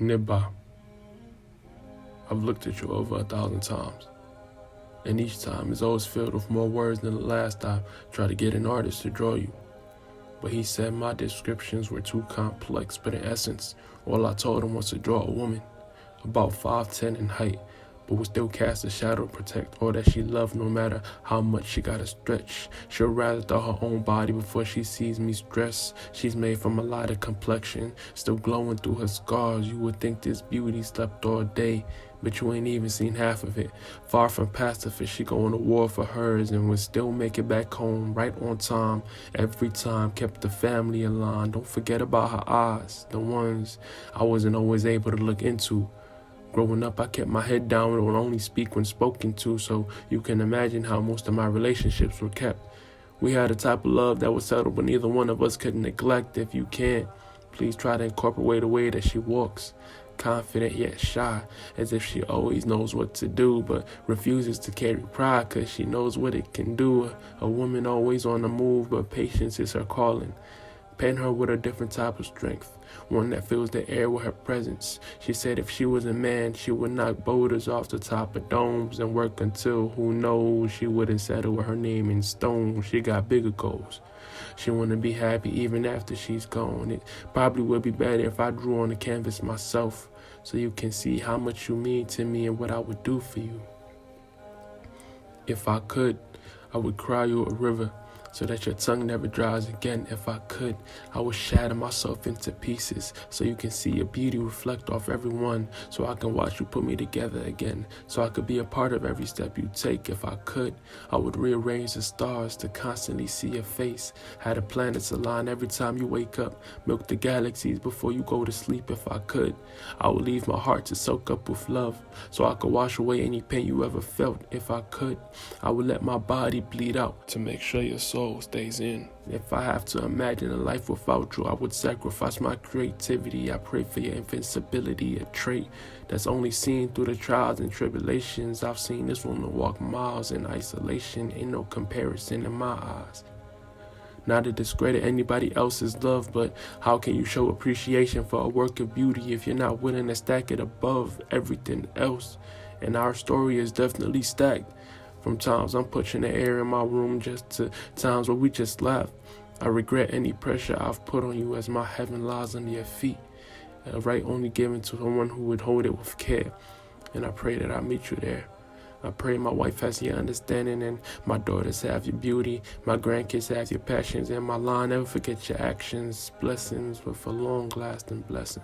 Nibba, I've looked at you over 1,000 times, and each time is always filled with more words than the last I tried to get an artist to draw you. But he said my descriptions were too complex, but in essence, all I told him was to draw a woman, about 5'10" in height, but would still cast a shadow and protect all that she loved no matter how much she gotta stretch. She'll rather thaw her own body before she sees me stress. She's made from a lighter complexion, still glowing through her scars. You would think this beauty slept all day, but you ain't even seen half of it. Far from pacifist, she going to war for hers and would still make it back home right on time. Every time kept the family aligned. Don't forget about her eyes, the ones I wasn't always able to look into. Growing up, I kept my head down and would only speak when spoken to, so you can imagine how most of my relationships were kept. We had a type of love that was settled, but neither one of us could neglect. If you can't, please try to incorporate the way that she walks. Confident yet shy, as if she always knows what to do, but refuses to carry pride because she knows what it can do. A woman always on the move, but patience is her calling. Paint her with a different type of strength, one that fills the air with her presence. She said if she was a man, she would knock boulders off the top of domes and work until, who knows, she wouldn't settle with her name in stone. She got bigger goals. She want to be happy even after she's gone. It probably would be better if I drew on the canvas myself, so you can see how much you mean to me and what I would do for you. If I could, I would cry you a river, so that your tongue never dries again. If I could, I would shatter myself into pieces, so you can see your beauty reflect off everyone, so I can watch you put me together again, so I could be a part of every step you take. If I could, I would rearrange the stars to constantly see your face, have the planets align every time you wake up, milk the galaxies before you go to sleep. If I could, I would leave my heart to soak up with love, so I could wash away any pain you ever felt. If I could, I would let my body bleed out to make sure your soul stays in. If I have to imagine a life without you, I would sacrifice my creativity. I pray for your invincibility, a trait that's only seen through the trials and tribulations. I've seen this woman walk miles in isolation, ain't no comparison in my eyes. Not to discredit anybody else's love, but how can you show appreciation for a work of beauty if you're not willing to stack it above everything else? And our story is definitely stacked. From times I'm pushing the air in my room just to times where we just laugh. I regret any pressure I've put on you as my heaven lies under your feet. A right only given to someone who would hold it with care. And I pray that I meet you there. I pray my wife has your understanding and my daughters have your beauty. My grandkids have your passions and my line never forget your actions. Blessings with a long lasting blessing.